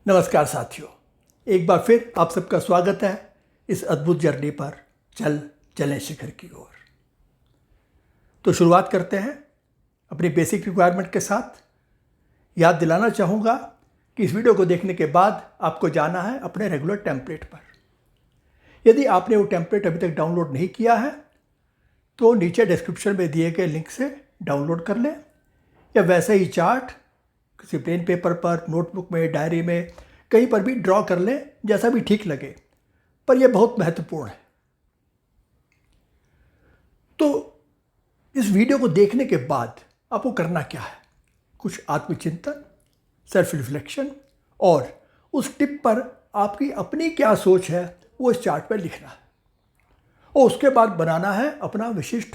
नमस्कार साथियों, एक बार फिर आप सबका स्वागत है इस अद्भुत जर्नी पर चलें शिखर की ओर। तो शुरुआत करते हैं अपनी बेसिक रिक्वायरमेंट के साथ। याद दिलाना चाहूँगा कि इस वीडियो को देखने के बाद आपको जाना है अपने रेगुलर टेम्पलेट पर। यदि आपने वो टेम्पलेट अभी तक डाउनलोड नहीं किया है तो नीचे डिस्क्रिप्शन में दिए गए लिंक से डाउनलोड कर लें, या वैसे ही चार्ट किसी प्लेन पेपर पर, नोटबुक में, डायरी में, कहीं पर भी ड्रॉ कर लें, जैसा भी ठीक लगे। पर यह बहुत महत्वपूर्ण है। तो इस वीडियो को देखने के बाद आपको करना क्या है? कुछ आत्मचिंतन, सेल्फ रिफ्लेक्शन और उस टिप पर आपकी अपनी क्या सोच है वो इस चार्ट पर लिखना है, और उसके बाद बनाना है अपना विशिष्ट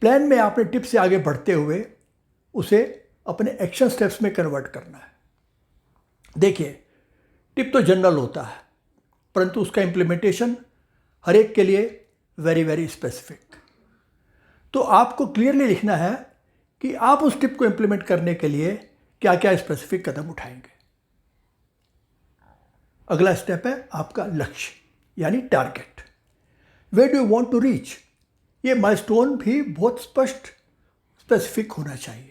प्लान में आपने टिप से आगे बढ़ते हुए उसे अपने एक्शन स्टेप्स में कन्वर्ट करना है। देखिए, टिप तो जनरल होता है, परंतु उसका इम्प्लीमेंटेशन हर एक के लिए वेरी स्पेसिफिक। तो आपको क्लियरली लिखना है कि आप उस टिप को इम्प्लीमेंट करने के लिए क्या क्या स्पेसिफिक कदम उठाएंगे। अगला स्टेप है आपका लक्ष्य यानी target. Where do you want to reach? ये माइलस्टोन भी बहुत स्पेसिफिक होना चाहिए,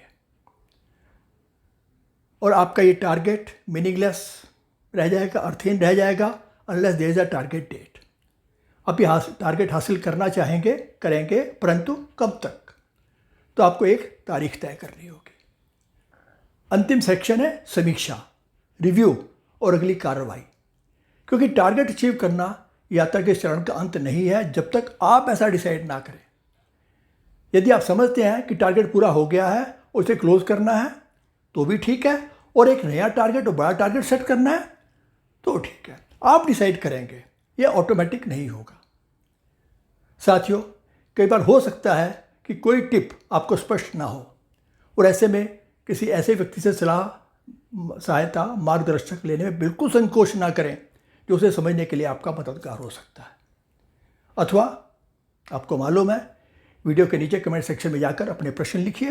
और आपका ये टारगेट मीनिंगलेस रह जाएगा, अर्थहीन रह जाएगा unless there is a target date. आप ये टारगेट हासिल करना चाहेंगे, करेंगे, परंतु कब तक? तो आपको एक तारीख तय करनी होगी। अंतिम सेक्शन है समीक्षा, रिव्यू और अगली कार्रवाई, क्योंकि टारगेट अचीव करना यात्रा के चरण का अंत नहीं है जब तक आप ऐसा डिसाइड ना करें। यदि आप समझते हैं कि टारगेट पूरा हो गया है और उसे क्लोज करना है तो भी ठीक है, और एक नया टारगेट और बड़ा टारगेट सेट करना है तो ठीक है। आप डिसाइड करेंगे, यह ऑटोमेटिक नहीं होगा। साथियों, कई बार हो सकता है कि कोई टिप आपको स्पष्ट ना हो, और ऐसे में किसी ऐसे व्यक्ति से सहायता, मार्गदर्शक लेने में बिल्कुल संकोच ना करें जो उसे समझने के लिए आपका मददगार हो सकता है। अथवा आपको मालूम है, वीडियो के नीचे कमेंट सेक्शन में जाकर अपने प्रश्न लिखिए।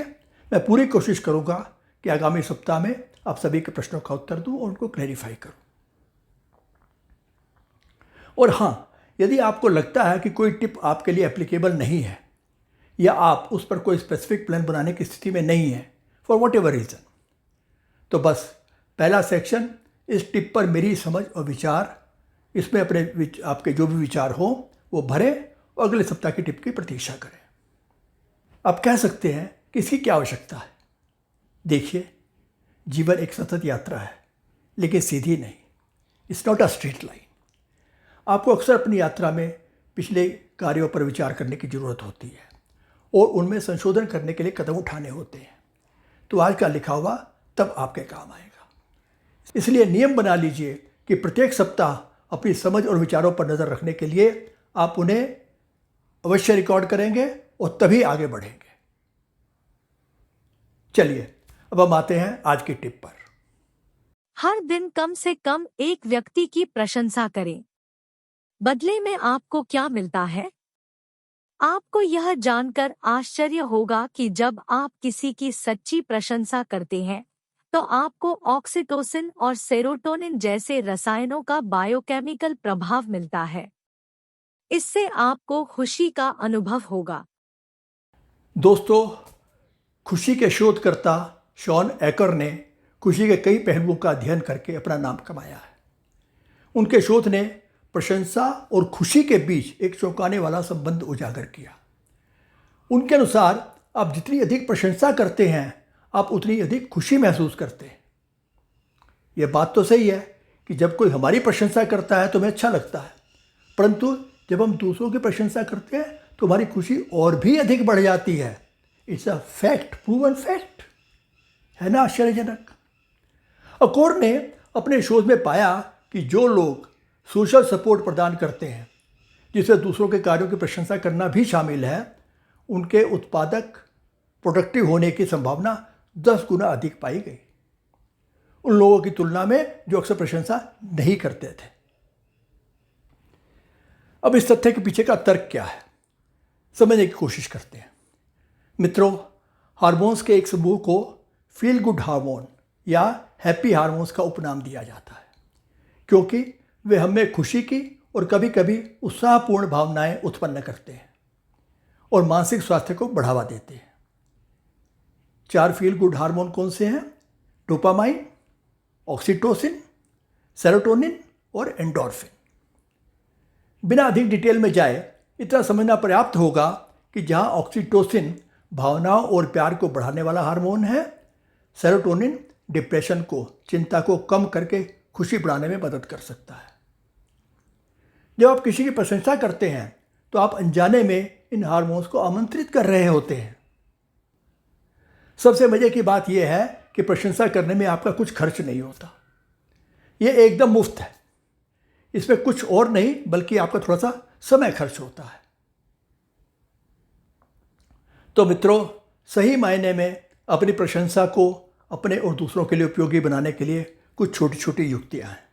मैं पूरी कोशिश करूंगा कि आगामी सप्ताह में आप सभी के प्रश्नों का उत्तर दूं और उनको क्लैरिफाई करूं। और हाँ, यदि आपको लगता है कि कोई टिप आपके लिए एप्लीकेबल नहीं है, या आप उस पर कोई स्पेसिफिक प्लान बनाने की स्थिति में नहीं है फॉर वॉट एवर रीज़न, तो बस पहला सेक्शन इस टिप पर मेरी समझ और विचार, इसमें अपने आपके जो भी विचार हो वो भरें और अगले सप्ताह की टिप की प्रतीक्षा करें। आप कह सकते हैं कि इसकी क्या आवश्यकता है? देखिए, जीवन एक सतत यात्रा है, लेकिन सीधी नहीं। It's not a straight line. आपको अक्सर अपनी यात्रा में पिछले कार्यों पर विचार करने की ज़रूरत होती है और उनमें संशोधन करने के लिए कदम उठाने होते हैं। तो आज का लिखा हुआ तब आपके काम आएगा। इसलिए नियम बना लीजिए कि प्रत्येक सप्ताह अपनी समझ और विचारों पर नज़र रखने के लिए आप उन्हें अवश्य रिकॉर्ड करेंगे और तभी आगे बढ़ेंगे। चलिए, अब हम आते हैं आज की टिप पर। हर दिन कम से कम एक व्यक्ति की प्रशंसा करें। बदले में आपको क्या मिलता है? आपको यह जानकर आश्चर्य होगा कि जब आप किसी की सच्ची प्रशंसा करते हैं तो आपको ऑक्सीटोसिन और सेरोटोनिन जैसे रसायनों का बायोकेमिकल प्रभाव मिलता है। इससे आपको खुशी का अनुभव होगा। दोस्तों, खुशी के शोधकर्ता शॉन एकर ने खुशी के कई पहलुओं का अध्ययन करके अपना नाम कमाया है। उनके शोध ने प्रशंसा और खुशी के बीच एक चौंकाने वाला संबंध उजागर किया। उनके अनुसार आप जितनी अधिक प्रशंसा करते हैं, आप उतनी अधिक खुशी महसूस करते हैं। यह बात तो सही है कि जब कोई हमारी प्रशंसा करता है तो हमें अच्छा लगता है, परंतु जब हम दूसरों की प्रशंसा करते हैं तो हमारी खुशी और भी अधिक बढ़ जाती है। It's a fact, proven fact, है ना आश्चर्यजनक। अकोर ने अपने शोध में पाया कि जो लोग सोशल सपोर्ट प्रदान करते हैं, जिसमें दूसरों के कार्यों की प्रशंसा करना भी शामिल है, उनके उत्पादक, प्रोडक्टिव होने की संभावना 10 गुना अधिक पाई गई उन लोगों की तुलना में जो अक्सर प्रशंसा नहीं करते थे। अब इस तथ्य के पीछे का तर्क क्या है, समझने की कोशिश करते हैं। मित्रों, हार्मोन्स के एक समूह को फील गुड हार्मोन या हैप्पी हार्मोन्स का उपनाम दिया जाता है, क्योंकि वे हमें खुशी की और कभी कभी उत्साहपूर्ण भावनाएं उत्पन्न करते हैं और मानसिक स्वास्थ्य को बढ़ावा देते हैं। 4 फील गुड हार्मोन कौन से हैं? डोपामाइन, ऑक्सीटोसिन, सेरोटोनिन और एंडोर्फिन। बिना अधिक डिटेल में जाए इतना समझना पर्याप्त होगा कि जहां ऑक्सीटोसिन भावनाओं और प्यार को बढ़ाने वाला हार्मोन है, सेरोटोनिन डिप्रेशन को, चिंता को कम करके खुशी बढ़ाने में मदद कर सकता है। जब आप किसी की प्रशंसा करते हैं तो आप अनजाने में इन हार्मोन्स को आमंत्रित कर रहे होते हैं। सबसे मजे की बात यह है कि प्रशंसा करने में आपका कुछ खर्च नहीं होता। यह एकदम मुफ्त है। इसमें कुछ और नहीं बल्कि आपका थोड़ा सा समय खर्च होता है। तो मित्रों, सही मायने में अपनी प्रशंसा को अपने और दूसरों के लिए उपयोगी बनाने के लिए कुछ छोटी छोटी युक्तियां हैं।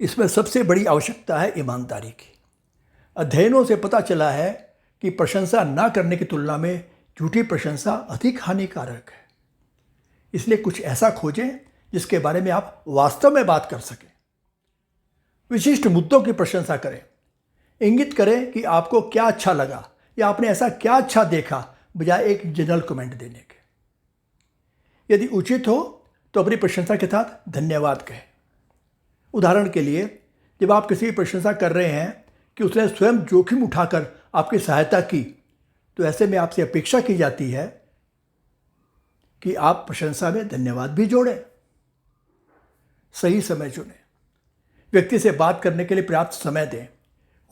इसमें सबसे बड़ी आवश्यकता है ईमानदारी की। अध्ययनों से पता चला है कि प्रशंसा ना करने की तुलना में झूठी प्रशंसा अधिक हानिकारक है। इसलिए कुछ ऐसा खोजें जिसके बारे में आप वास्तव में बात कर सकें। विशिष्ट मुद्दों की प्रशंसा करें। इंगित करें कि आपको क्या अच्छा लगा या आपने ऐसा क्या अच्छा देखा, बजाय एक जनरल कमेंट देने के। यदि उचित हो तो अपनी प्रशंसा के साथ धन्यवाद कहें। उदाहरण के लिए, जब आप किसी की प्रशंसा कर रहे हैं कि उसने स्वयं जोखिम उठाकर आपकी सहायता की, तो ऐसे में आपसे अपेक्षा की जाती है कि आप प्रशंसा में धन्यवाद भी जोड़ें। सही समय चुनें। व्यक्ति से बात करने के लिए पर्याप्त समय दें।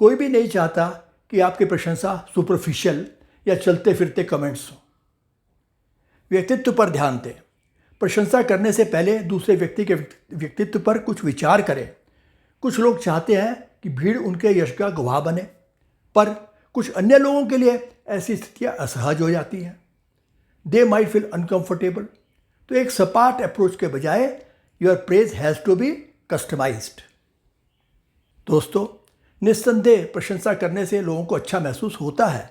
कोई भी नहीं चाहता कि आपकी प्रशंसा सुपरफिशियल या चलते फिरते कमेंट्स हो। व्यक्तित्व पर ध्यान दें। प्रशंसा करने से पहले दूसरे व्यक्ति के व्यक्तित्व पर कुछ विचार करें। कुछ लोग चाहते हैं कि भीड़ उनके यश का गवाह बने, पर कुछ अन्य लोगों के लिए ऐसी स्थितियां असहज हो जाती हैं। They might feel uncomfortable. तो एक सपाट अप्रोच के बजाय your praise has to be customized. दोस्तों, निस्संदेह प्रशंसा करने से लोगों को अच्छा महसूस होता है।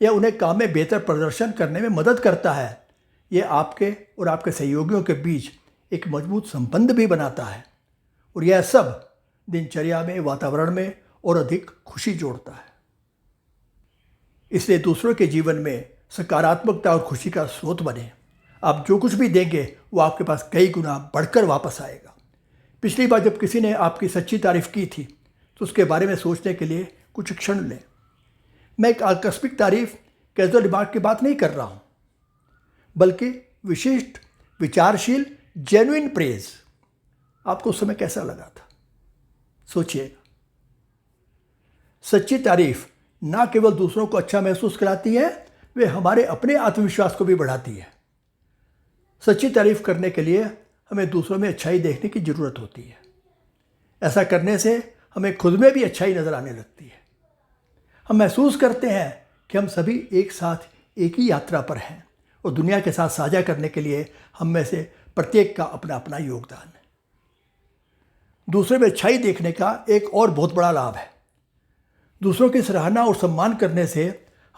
यह उन्हें काम में बेहतर प्रदर्शन करने में मदद करता है। यह आपके और आपके सहयोगियों के बीच एक मजबूत संबंध भी बनाता है, और यह सब दिनचर्या में, वातावरण में और अधिक खुशी जोड़ता है। इसलिए दूसरों के जीवन में सकारात्मकता और खुशी का स्रोत बने। आप जो कुछ भी देंगे वो आपके पास कई गुना बढ़कर वापस आएगा। पिछली बार जब किसी ने आपकी सच्ची तारीफ की थी तो उसके बारे में सोचने के लिए कुछ क्षण लें। मैं एक आकस्मिक तारीफ, कैजुअल रिमार्क की बात नहीं कर रहा हूँ, बल्कि विशिष्ट, विचारशील, जेन्युइन प्रेज। आपको उस समय कैसा लगा था? सोचिएगा। सच्ची तारीफ ना केवल दूसरों को अच्छा महसूस कराती है, वे हमारे अपने आत्मविश्वास को भी बढ़ाती है। सच्ची तारीफ करने के लिए हमें दूसरों में अच्छाई देखने की ज़रूरत होती है। ऐसा करने से हमें खुद में भी अच्छाई नज़र आने लगती है। हम महसूस करते हैं कि हम सभी एक साथ एक ही यात्रा पर हैं और दुनिया के साथ साझा करने के लिए हम में से प्रत्येक का अपना अपना योगदान है। दूसरे में अच्छाई देखने का एक और बहुत बड़ा लाभ है। दूसरों की सराहना और सम्मान करने से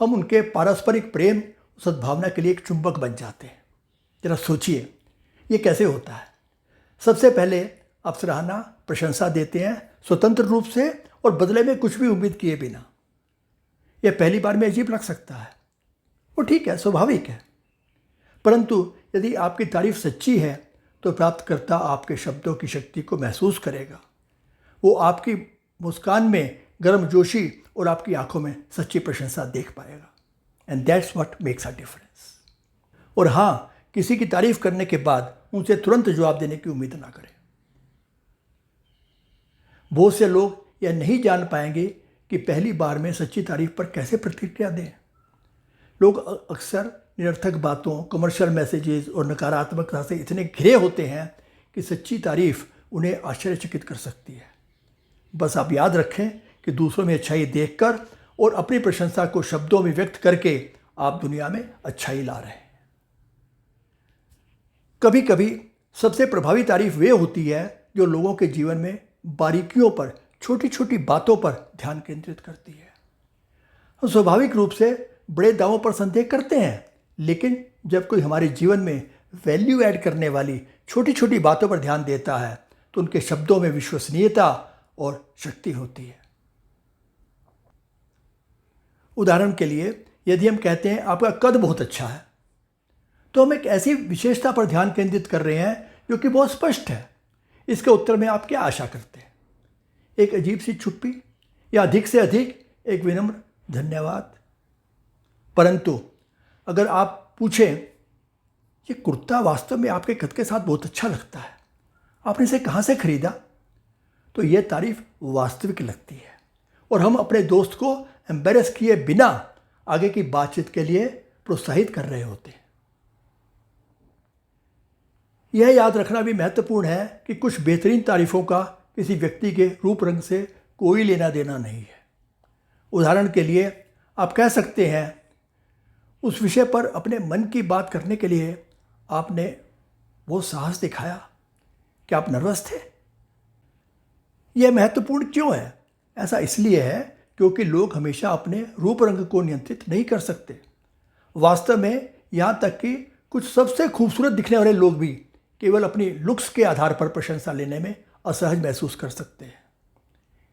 हम उनके पारस्परिक प्रेम, सद्भावना के लिए एक चुंबक बन जाते हैं। जरा सोचिए, ये कैसे होता है? सबसे पहले आप सराहना, प्रशंसा देते हैं स्वतंत्र रूप से और बदले में कुछ भी उम्मीद किए बिना। यह पहली बार में अजीब लग सकता है, वो ठीक है, स्वाभाविक है। परंतु यदि आपकी तारीफ सच्ची है तो प्राप्तकर्ता आपके शब्दों की शक्ति को महसूस करेगा। वो आपकी मुस्कान में गर्मजोशी और आपकी आंखों में सच्ची प्रशंसा देख पाएगा। And that's what makes a difference. और हाँ, किसी की तारीफ करने के बाद उनसे तुरंत जवाब देने की उम्मीद ना करें। बहुत से लोग यह नहीं जान पाएंगे कि पहली बार में सच्ची तारीफ पर कैसे प्रतिक्रिया दें। लोग अक्सर निरर्थक बातों, कमर्शियल मैसेजेस और नकारात्मकता से इतने घिरे होते हैं कि सच्ची तारीफ उन्हें आश्चर्यचकित कर सकती है। बस आप याद रखें कि दूसरों में अच्छाई देखकर और अपनी प्रशंसा को शब्दों में व्यक्त करके आप दुनिया में अच्छाई ला रहे हैं। कभी कभी सबसे प्रभावी तारीफ वे होती है जो लोगों के जीवन में बारीकियों पर, छोटी छोटी बातों पर ध्यान केंद्रित करती है। हम स्वाभाविक रूप से बड़े दावों पर संदेह करते हैं, लेकिन जब कोई हमारे जीवन में वैल्यू ऐड करने वाली छोटी छोटी बातों पर ध्यान देता है तो उनके शब्दों में विश्वसनीयता और शक्ति होती है। उदाहरण के लिए यदि हम कहते हैं आपका कद बहुत अच्छा है, तो हम एक ऐसी विशेषता पर ध्यान केंद्रित कर रहे हैं जो कि बहुत स्पष्ट है। इसके उत्तर में आप क्या आशा करते हैं? एक अजीब सी चुप्पी या अधिक से अधिक एक विनम्र धन्यवाद? परंतु अगर आप पूछें ये कुर्ता वास्तव में आपके कद के साथ बहुत अच्छा लगता है, आपने इसे कहाँ से खरीदा, तो यह तारीफ वास्तविक लगती है और हम अपने दोस्त को एम्बेरस किए बिना आगे की बातचीत के लिए प्रोत्साहित कर रहे होते हैं। यह याद रखना भी महत्वपूर्ण है कि कुछ बेहतरीन तारीफों का किसी व्यक्ति के रूप रंग से कोई लेना देना नहीं है। उदाहरण के लिए आप कह सकते हैं उस विषय पर अपने मन की बात करने के लिए आपने वो साहस दिखाया। क्या आप नर्वस थे? यह महत्वपूर्ण क्यों है? ऐसा इसलिए है क्योंकि लोग हमेशा अपने रूप रंग को नियंत्रित नहीं कर सकते। वास्तव में यहाँ तक कि कुछ सबसे खूबसूरत दिखने वाले लोग भी केवल अपनी लुक्स के आधार पर प्रशंसा लेने में असहज महसूस कर सकते हैं।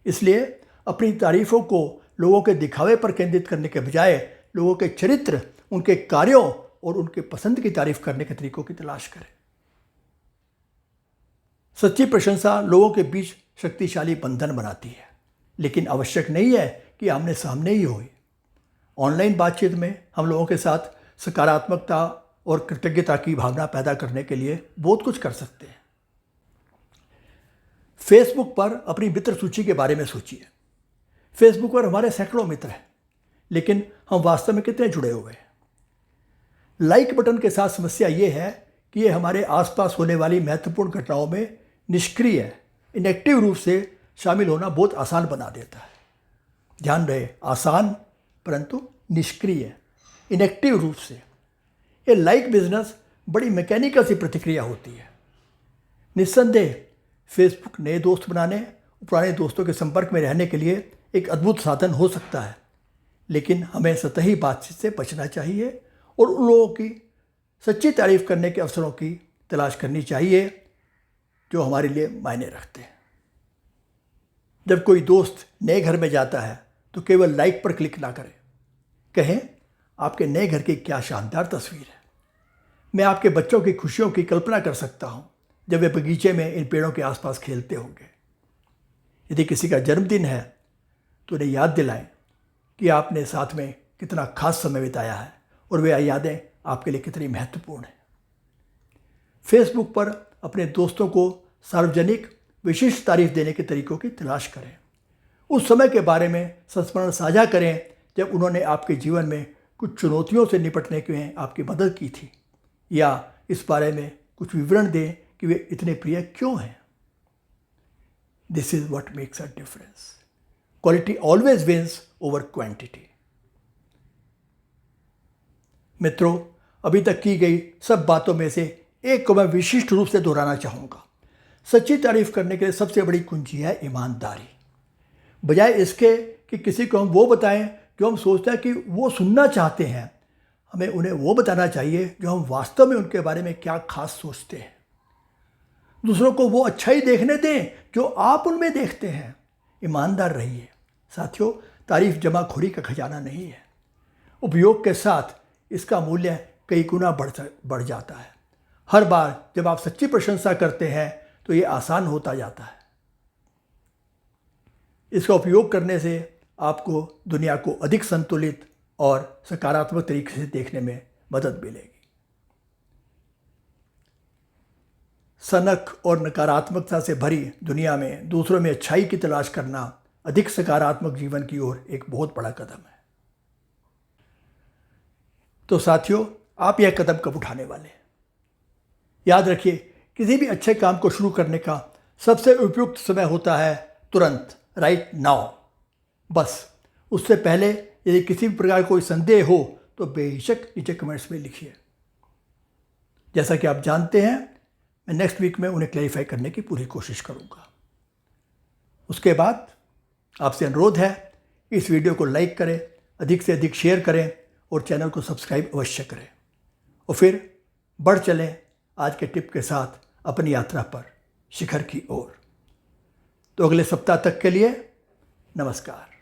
इसलिए अपनी तारीफों को लोगों के दिखावे पर केंद्रित करने के बजाय लोगों के चरित्र, उनके कार्यों और उनके पसंद की तारीफ करने के तरीकों की तलाश करें। सच्ची प्रशंसा लोगों के बीच शक्तिशाली बंधन बनाती है, लेकिन आवश्यक नहीं है कि आमने सामने ही हो। ऑनलाइन बातचीत में हम लोगों के साथ सकारात्मकता और कृतज्ञता की भावना पैदा करने के लिए बहुत कुछ कर सकते हैं। फेसबुक पर अपनी मित्र सूची के बारे में सोचिए। फेसबुक पर हमारे सैकड़ों मित्र हैं, लेकिन हम वास्तव में कितने जुड़े हुए हैं? लाइक बटन के साथ समस्या ये है कि ये हमारे आसपास होने वाली महत्वपूर्ण घटनाओं में निष्क्रिय, इनएक्टिव रूप से शामिल होना बहुत आसान बना देता है। ध्यान रहे, आसान परंतु निष्क्रिय, इनएक्टिव रूप से। ये लाइक बिजनेस बड़ी मैकेनिकल सी प्रतिक्रिया होती है। निस्संदेह फेसबुक नए दोस्त बनाने, पुराने दोस्तों के संपर्क में रहने के लिए एक अद्भुत साधन हो सकता है, लेकिन हमें सतही बातचीत से बचना चाहिए और उन लोगों की सच्ची तारीफ करने के अवसरों की तलाश करनी चाहिए जो हमारे लिए मायने रखते हैं। जब कोई दोस्त नए घर में जाता है तो केवल लाइक पर क्लिक ना करें। कहें आपके नए घर की क्या शानदार तस्वीर है। मैं आपके बच्चों की खुशियों की कल्पना कर सकता हूँ जब वे बगीचे में इन पेड़ों के आसपास खेलते होंगे। यदि किसी का जन्मदिन है तो उन्हें याद दिलाएं कि आपने साथ में कितना खास समय बिताया है और वे यादें आपके लिए कितनी महत्वपूर्ण हैं। फेसबुक पर अपने दोस्तों को सार्वजनिक विशिष्ट तारीफ देने के तरीकों की तलाश करें। उस समय के बारे में संस्मरण साझा करें जब उन्होंने आपके जीवन में कुछ चुनौतियों से निपटने में आपकी मदद की थी, या इस बारे में कुछ विवरण दें कि वे इतने प्रिय क्यों हैं। This is what makes a difference. Quality always wins over quantity. मित्रों, अभी तक की गई सब बातों में से एक को मैं विशिष्ट रूप से दोहराना चाहूँगा। सच्ची तारीफ करने के लिए सबसे बड़ी कुंजी है ईमानदारी। बजाय इसके कि किसी को हम वो बताएं जो हम सोचते हैं कि वो सुनना चाहते हैं, हमें उन्हें वो बताना चाहिए जो हम वास्तव में उनके बारे में क्या खास सोचते हैं। दूसरों को वो अच्छा ही देखने दें जो आप उनमें देखते हैं। ईमानदार रहिए। साथियों, तारीफ जमाखोरी का खजाना नहीं है। उपयोग के साथ इसका मूल्य कई गुना बढ़ जाता है। हर बार जब आप सच्ची प्रशंसा करते हैं तो ये आसान होता जाता है। इसका उपयोग करने से आपको दुनिया को अधिक संतुलित और सकारात्मक तरीके से देखने में मदद मिलेगी। सनक और नकारात्मकता से भरी दुनिया में दूसरों में अच्छाई की तलाश करना अधिक सकारात्मक जीवन की ओर एक बहुत बड़ा कदम है। तो साथियों, आप यह कदम कब उठाने वाले हैं? याद रखिए, किसी भी अच्छे काम को शुरू करने का सबसे उपयुक्त समय होता है तुरंत, राइट नाउ। बस उससे पहले यदि किसी भी प्रकार कोई संदेह हो तो बेशक नीचे कमेंट्स में लिखिए। जैसा कि आप जानते हैं, मैं नेक्स्ट वीक में उन्हें क्लैरिफाई करने की पूरी कोशिश करूंगा। उसके बाद आपसे अनुरोध है कि इस वीडियो को लाइक करें, अधिक से अधिक शेयर करें और चैनल को सब्सक्राइब अवश्य करें। और फिर बढ़ चलें आज के टिप के साथ अपनी यात्रा पर शिखर की ओर। तो अगले सप्ताह तक के लिए नमस्कार।